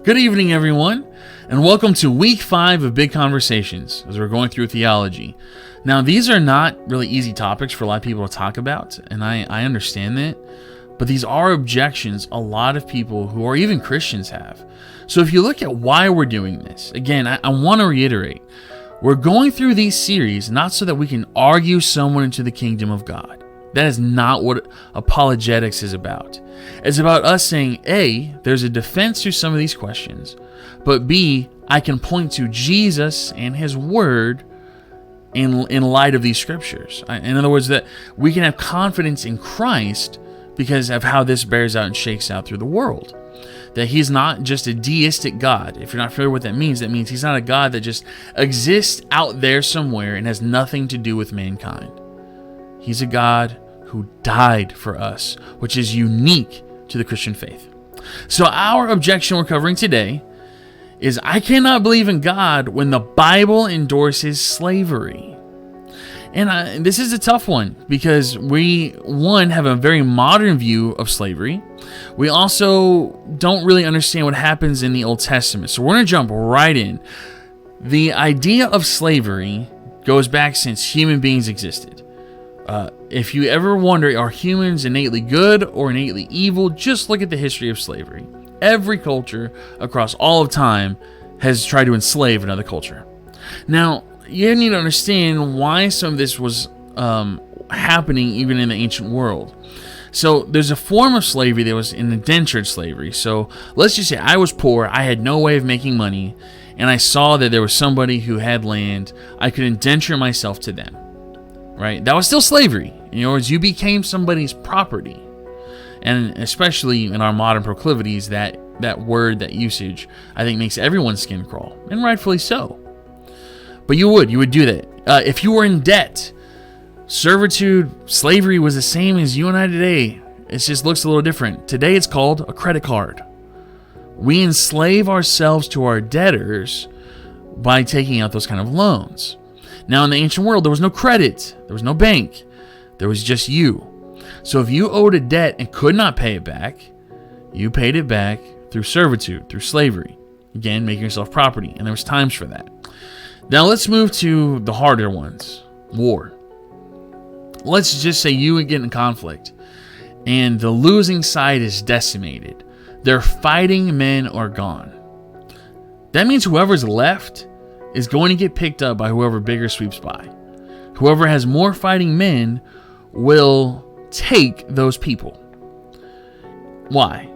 Good evening, everyone, and welcome to week 5 of Big Conversations as we're going through theology. Now, these are not really easy topics for a lot of people to talk about, and I understand that, but these are objections a lot of people who are even Christians have. So if you look at why we're doing this, again, I want to reiterate, we're going through these series not so that we can argue someone into the kingdom of God. That is not what apologetics is about. It's about us saying, A, there's a defense to some of these questions, but B, I can point to Jesus and His Word in light of these scriptures. In other words, that we can have confidence in Christ because of how this bears out and shakes out through the world. That He's not just a deistic God. If you're not familiar with what that means He's not a God that just exists out there somewhere and has nothing to do with mankind. He's a God who died for us, which is unique to the Christian faith. So our objection we're covering today is I cannot believe in God when the Bible endorses slavery. And this is a tough one because we, one, have a very modern view of slavery. We also don't really understand what happens in the Old Testament. So we're going to jump right in. The idea of slavery goes back since human beings existed. If you ever wonder, are humans innately good or innately evil? Just look at the history of slavery. Every culture across all of time has tried to enslave another culture. Now, you need to understand why some of this was happening even in the ancient world. So there's a form of slavery that was an indentured slavery. So let's just say I was poor, I had no way of making money, and I saw that there was somebody who had land. I could indenture myself to them. Right? That was still slavery. In other words, you became somebody's property. And especially in our modern proclivities, that word, that usage, I think makes everyone's skin crawl. And rightfully so. But you would do that. If you were in debt, servitude, slavery was the same as you and I today. It just looks a little different. Today it's called a credit card. We enslave ourselves to our debtors by taking out those kind of loans. Now, in the ancient world, there was no credit. There was no bank. There was just you. So if you owed a debt and could not pay it back, you paid it back through servitude, through slavery. Again, making yourself property. And there was times for that. Now, let's move to the harder ones. War. Let's just say you get in conflict and the losing side is decimated. Their fighting men are gone. That means whoever's left is going to get picked up by whoever bigger sweeps by. Whoever has more fighting men will take those people. Why?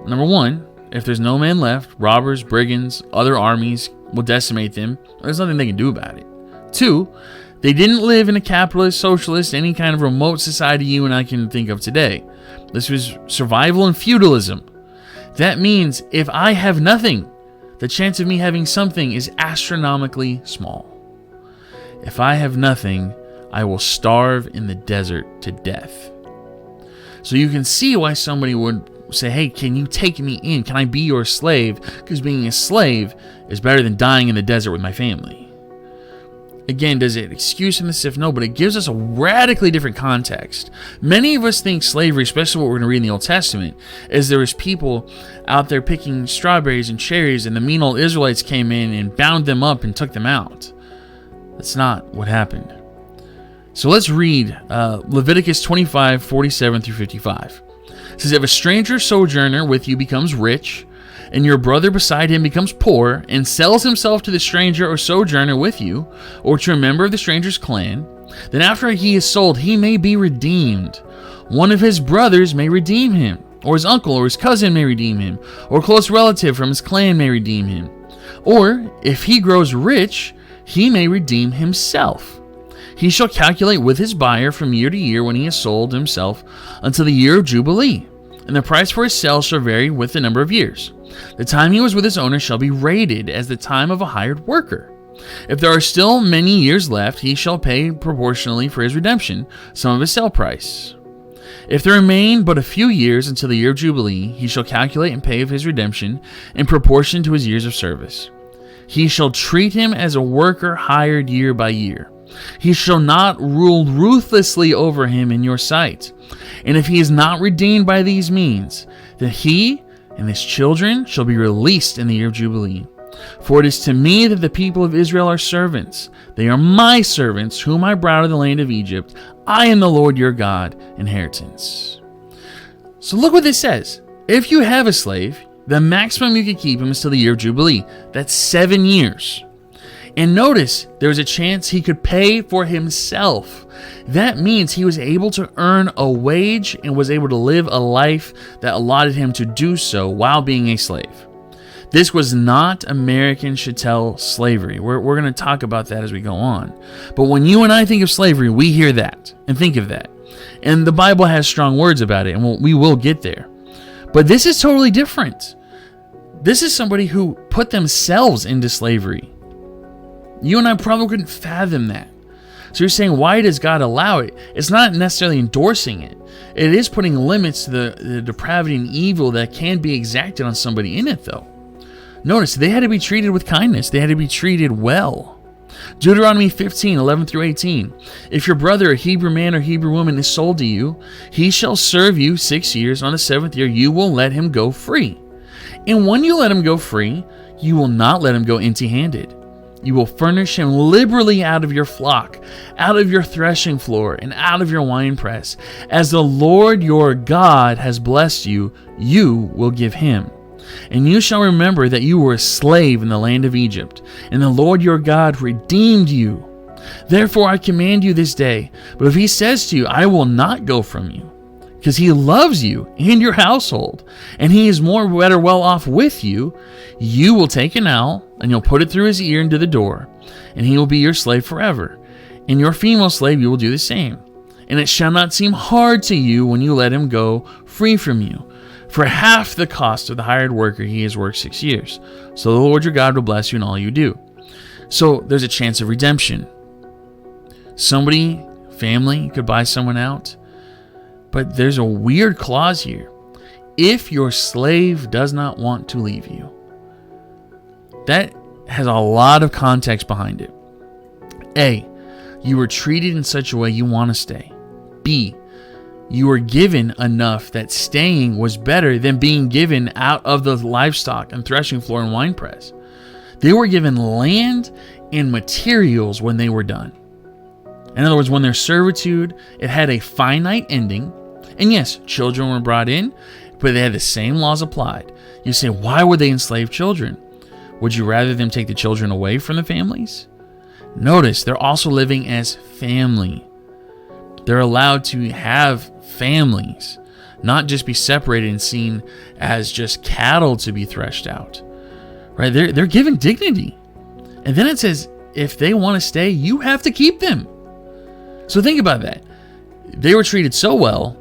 Number one, if there's no men left, robbers, brigands, other armies will decimate them. There's nothing they can do about it. Two, they didn't live in a capitalist, socialist, any kind of remote society you and I can think of today. This was survival and feudalism. That means if I have nothing, the chance of me having something is astronomically small. If I have nothing, I will starve in the desert to death. So you can see why somebody would say, hey, can you take me in? Can I be your slave? Because being a slave is better than dying in the desert with my family. Again, does it excuse in the SIF? No, but it gives us a radically different context. Many of us think slavery, especially what we're going to read in the Old Testament, is there was people out there picking strawberries and cherries, and the mean old Israelites came in and bound them up and took them out. That's not what happened. So let's read Leviticus 25:47 through 55. It says, if a stranger sojourner with you becomes rich, and your brother beside him becomes poor, and sells himself to the stranger or sojourner with you, or to a member of the stranger's clan, then after he is sold, he may be redeemed. One of his brothers may redeem him, or his uncle or his cousin may redeem him, or a close relative from his clan may redeem him. Or, if he grows rich, he may redeem himself. He shall calculate with his buyer from year to year when he has sold himself until the year of Jubilee, and the price for his sale shall vary with the number of years. The time he was with his owner shall be rated as the time of a hired worker. If there are still many years left, he shall pay proportionally for his redemption, some of his sale price. If there remain but a few years until the year of Jubilee, he shall calculate and pay of his redemption in proportion to his years of service. He shall treat him as a worker hired year by year. He shall not rule ruthlessly over him in your sight. And if he is not redeemed by these means, then he and his children shall be released in the year of Jubilee. For it is to me that the people of Israel are servants. They are my servants, whom I brought out of the land of Egypt. I am the Lord your God, inheritance. So look what this says. If you have a slave, the maximum you can keep him is till the year of Jubilee. That's 7 years. And notice, there was a chance he could pay for himself. That means he was able to earn a wage and was able to live a life that allotted him to do so while being a slave. This was not American chattel slavery. We're going to talk about that as we go on. But when you and I think of slavery, we hear that and think of that. And the Bible has strong words about it, and we will get there. But this is totally different. This is somebody who put themselves into slavery. You and I probably couldn't fathom that. So you're saying, why does God allow it? It's not necessarily endorsing it. It is putting limits to the depravity and evil that can be exacted on somebody in it, though. Notice, they had to be treated with kindness. They had to be treated well. Deuteronomy 15, 11 through 18. If your brother, a Hebrew man or Hebrew woman, is sold to you, he shall serve you 6 years. On the 7th year, you will let him go free. And when you let him go free, you will not let him go empty-handed. You will furnish him liberally out of your flock, out of your threshing floor, and out of your winepress. As the Lord your God has blessed you, you will give him. And you shall remember that you were a slave in the land of Egypt, and the Lord your God redeemed you. Therefore I command you this day, but if he says to you, I will not go from you, because he loves you and your household, and he is better well off with you, you will take an awl, and you'll put it through his ear into the door, and he will be your slave forever. And your female slave you will do the same. And it shall not seem hard to you when you let him go free from you. For half the cost of the hired worker he has worked 6 years. So the Lord your God will bless you in all you do. So there's a chance of redemption. Family could buy someone out. But there's a weird clause here. If your slave does not want to leave you. That has a lot of context behind it. A, you were treated in such a way you want to stay. B, you were given enough that staying was better than being given out of the livestock and threshing floor and winepress. They were given land and materials when they were done. In other words, when their servitude, it had a finite ending. And yes, children were brought in, but they had the same laws applied. You say, why would they enslave children? Would you rather them take the children away from the families? Notice, they're also living as family. They're allowed to have families, not just be separated and seen as just cattle to be threshed out. Right? They're given dignity. And then it says, if they want to stay, you have to keep them. So think about that. They were treated so well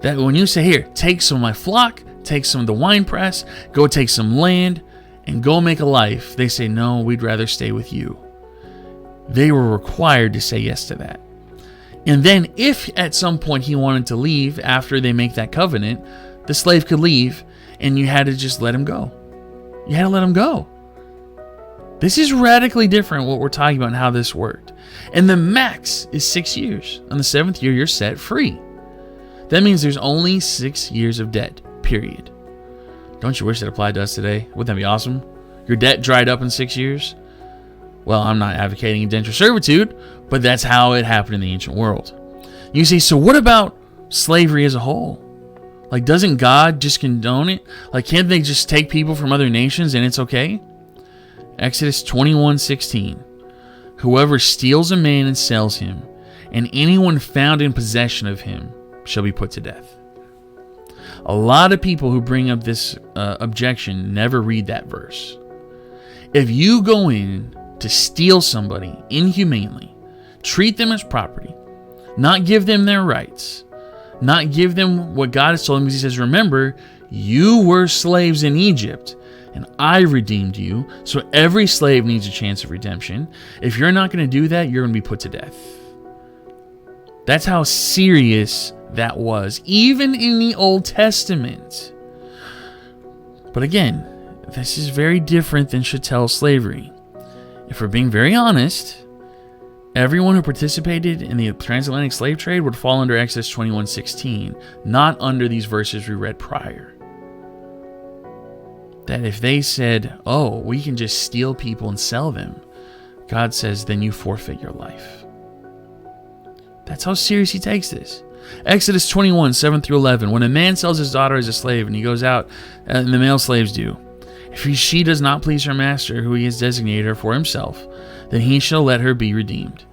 that when you say, here, take some of my flock, take some of the winepress, go take some land, and go make a life, they say, no, we'd rather stay with you. They were required to say yes to that. And then if at some point he wanted to leave after they make that covenant, the slave could leave and you had to just let him go. You had to let him go. This is radically different what we're talking about and how this worked. And the max is 6 years. On the 7th year, you're set free. That means there's only 6 years of debt, period. Don't you wish that applied to us today? Wouldn't that be awesome? Your debt dried up in 6 years? Well, I'm not advocating indentured servitude, but that's how it happened in the ancient world. You say, so what about slavery as a whole? Like, doesn't God just condone it? Like, can't they just take people from other nations and it's okay? Exodus 21:16. Whoever steals a man and sells him, and anyone found in possession of him, shall be put to death. A lot of people who bring up this objection never read that verse. If you go in to steal somebody inhumanely, treat them as property, not give them their rights, not give them what God has told them, because he says, remember, you were slaves in Egypt, and I redeemed you, so every slave needs a chance of redemption. If you're not going to do that, you're going to be put to death. That's how serious that was, even in the Old Testament. But again, this is very different than chattel slavery. If we're being very honest, everyone who participated in the transatlantic slave trade would fall under Exodus 21:16, not under these verses we read prior. that if they said, oh, we can just steal people and sell them, God says, then you forfeit your life. That's how serious he takes this. Exodus 21, 7 through 11. When a man sells his daughter as a slave and he goes out, and the male slaves do, if she does not please her master, who he has designated her for himself, then he shall let her be redeemed.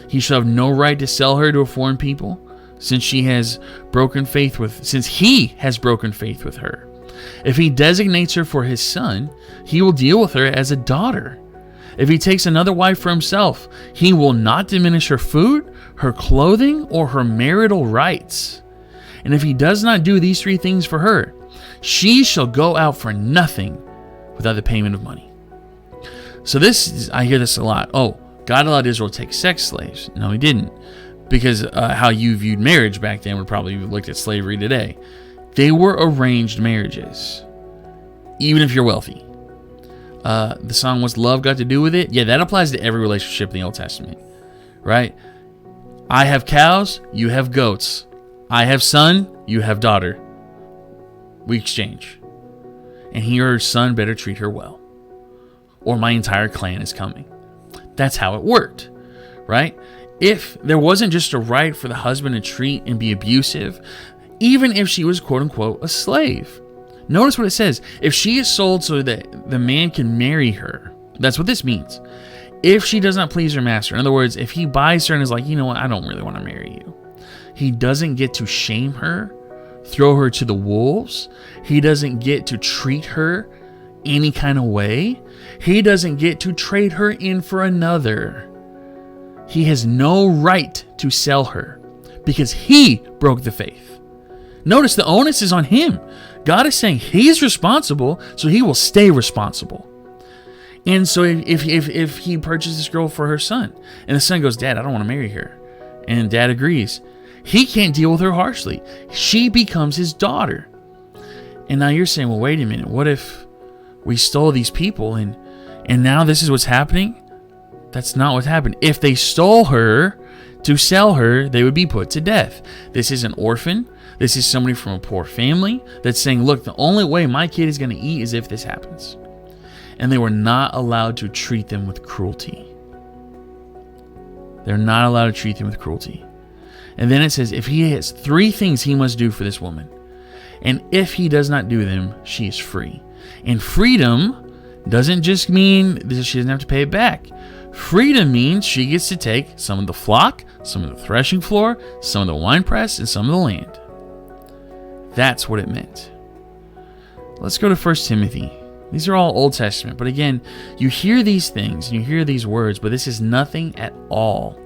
He shall have no right to sell her to a foreign people, since he has broken faith with her. If he designates her for his son, he will deal with her as a daughter. If he takes another wife for himself, he will not diminish her food, her clothing, or her marital rights. And if he does not do these three things for her, she shall go out for nothing without the payment of money. So I hear this a lot. Oh, God allowed Israel to take sex slaves. No, he didn't. Because how you viewed marriage back then would probably have looked at slavery today. They were arranged marriages, even if you're wealthy. The song "What's Love Got to Do with It?" Yeah, that applies to every relationship in the Old Testament, right? I have cows, you have goats. I have son, you have daughter. We exchange. And he or her son better treat her well, or my entire clan is coming. That's how it worked, right? If there wasn't just a right for the husband to treat and be abusive, even if she was quote unquote a slave. Notice what it says. If she is sold so that the man can marry her, that's what this means. If she does not please her master, in other words, if he buys her and is like, you know what, I don't really want to marry you, he doesn't get to shame her, throw her to the wolves. He doesn't get to treat her any kind of way. He doesn't get to trade her in for another. He has no right to sell her because he broke the faith. Notice the onus is on him. God is saying he's responsible, so he will stay responsible. And so if he purchases this girl for her son, and the son goes, Dad, I don't want to marry her, and Dad agrees, he can't deal with her harshly. She becomes his daughter. And now you're saying, well, wait a minute, what if we stole these people and now this is what's happening? That's not what happened. If they stole her to sell her, they would be put to death. This is an orphan. This is somebody from a poor family that's saying, look, the only way my kid is going to eat is if this happens. And they were not allowed to treat them with cruelty. They're not allowed to treat them with cruelty. And then it says, if he has three things he must do for this woman, and if he does not do them, she is free. And freedom doesn't just mean that she doesn't have to pay it back. Freedom means she gets to take some of the flock, some of the threshing floor, some of the winepress, and some of the land. That's what it meant. Let's go to 1 Timothy. These are all Old Testament, but again, you hear these things and you hear these words, but this is nothing at all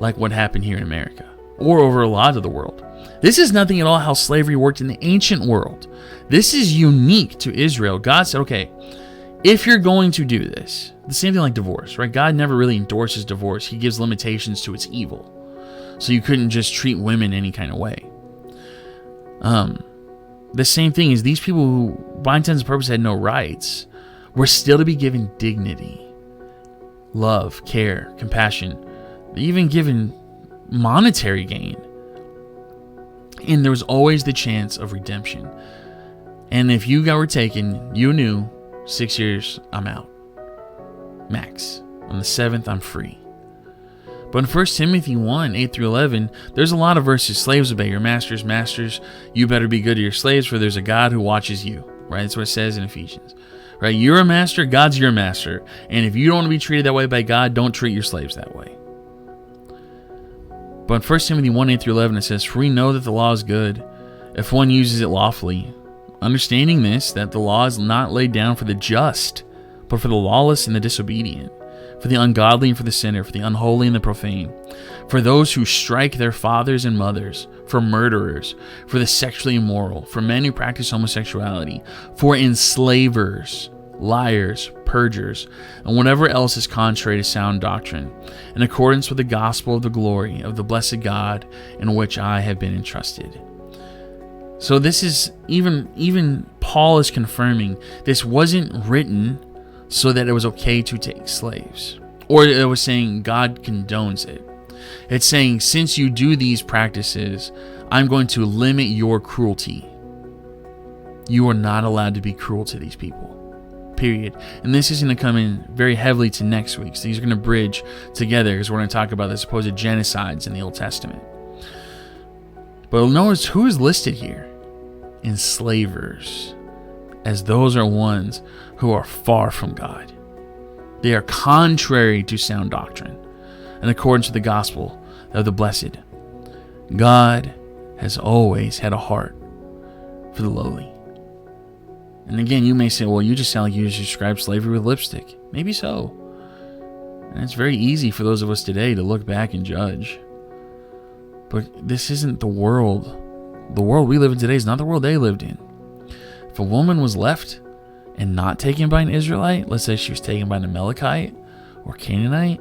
like what happened here in America or over a lot of the world. This is nothing at all how slavery worked in the ancient world. This is unique to Israel. God said, okay, if you're going to do this, the same thing like divorce, right? God never really endorses divorce. He gives limitations to its evil. So you couldn't just treat women any kind of way. The same thing is these people who, by intents and purpose, had no rights, were still to be given dignity, love, care, compassion, even given monetary gain. And there was always the chance of redemption. And if you were taken, you knew 6 years, I'm out. Max. On the 7th, I'm free. But in 1 Timothy 1, 8 through 11, there's a lot of verses. Slaves, obey your masters. Masters, you better be good to your slaves, for there's a God who watches you. Right? That's what it says in Ephesians. Right? You're a master, God's your master. And if you don't want to be treated that way by God, don't treat your slaves that way. But in 1 Timothy 1, 8 through 11, it says, for we know that the law is good if one uses it lawfully, understanding this, that the law is not laid down for the just, but for the lawless and the disobedient, for the ungodly and for the sinner, for the unholy and the profane, for those who strike their fathers and mothers, for murderers, for the sexually immoral, for men who practice homosexuality, for enslavers, liars, perjurers, and whatever else is contrary to sound doctrine, in accordance with the gospel of the glory of the blessed God in which I have been entrusted. So this is, even Paul is confirming, this wasn't written so that it was okay to take slaves. Or it was saying God condones it. It's saying, since you do these practices, I'm going to limit your cruelty. You are not allowed to be cruel to these people. Period. And this is going to come in very heavily to next week. So these are going to bridge together because we're going to talk about the supposed genocides in the Old Testament. But notice who is listed here? Enslavers, as those are ones who are far from God. They are contrary to sound doctrine in accordance with the gospel of the blessed. God has always had a heart for the lowly. And again, you may say, well, you just sound like you just describe slavery with lipstick. Maybe so. And it's very easy for those of us today to look back and judge. But this isn't the world. The world we live in today is not the world they lived in. If a woman was left and not taken by an Israelite, let's say she was taken by an Amalekite or Canaanite,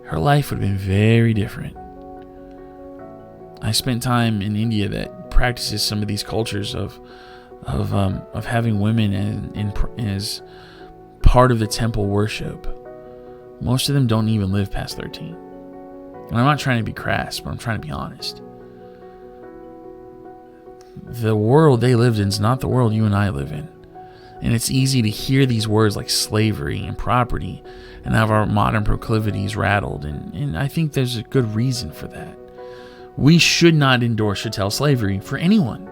her life would have been very different. I spent time in India that practices some of these cultures of having women as part of the temple worship. Most of them don't even live past 13. And I'm not trying to be crass, but I'm trying to be honest. The world they lived in is not the world you and I live in. And it's easy to hear these words like slavery and property and have our modern proclivities rattled. And I think there's a good reason for that. We should not endorse chattel slavery for anyone.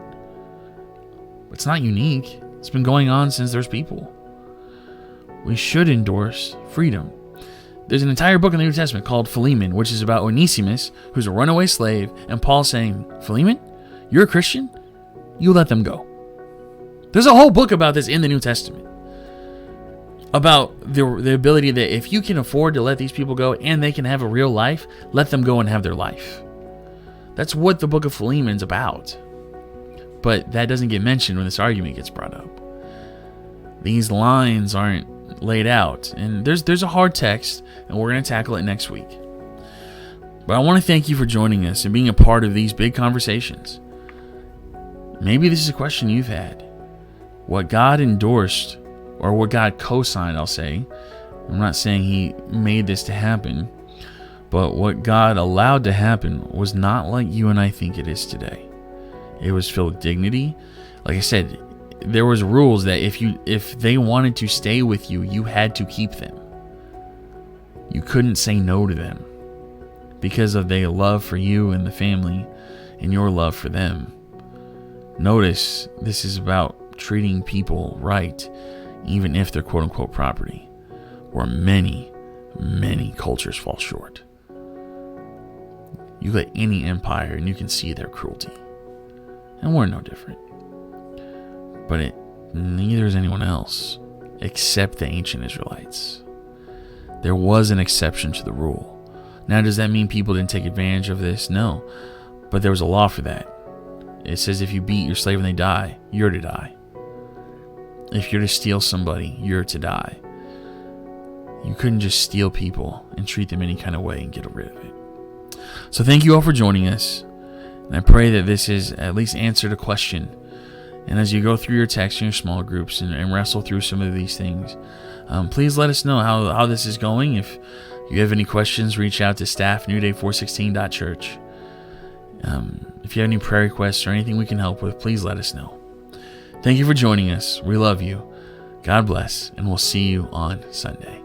It's not unique. It's been going on since there's people. We should endorse freedom. There's an entire book in the New Testament called Philemon, which is about Onesimus, who's a runaway slave, and Paul saying, Philemon, you're a Christian? You let them go. There's a whole book about this in the New Testament. About the ability that if you can afford to let these people go and they can have a real life, let them go and have their life. That's what the book of Philemon's about. But that doesn't get mentioned when this argument gets brought up. These lines aren't laid out. And there's a hard text, and we're going to tackle it next week. But I want to thank you for joining us and being a part of these big conversations. Maybe this is a question you've had. What God endorsed, or what God co-signed, I'll say. I'm not saying he made this to happen. But what God allowed to happen was not like you and I think it is today. It was filled with dignity. Like I said, there was rules that if they wanted to stay with you, you had to keep them. You couldn't say no to them because of their love for you and the family and your love for them. Notice this is about treating people right, even if they're quote unquote property, where many, many cultures fall short. You let any empire and you can see their cruelty. And we're no different. But neither is anyone else, except the ancient Israelites. There was an exception to the rule. Now, does that mean people didn't take advantage of this? No. But there was a law for that. It says if you beat your slave and they die, you're to die. If you're to steal somebody, you're to die. You couldn't just steal people and treat them any kind of way and get rid of it. So thank you all for joining us. And I pray that this has at least answered a question. And as you go through your text in your small groups and wrestle through some of these things, please let us know how this is going. If you have any questions, reach out to staff newday416.church. If you have any prayer requests or anything we can help with, please let us know. Thank you for joining us. We love you. God bless, and we'll see you on Sunday.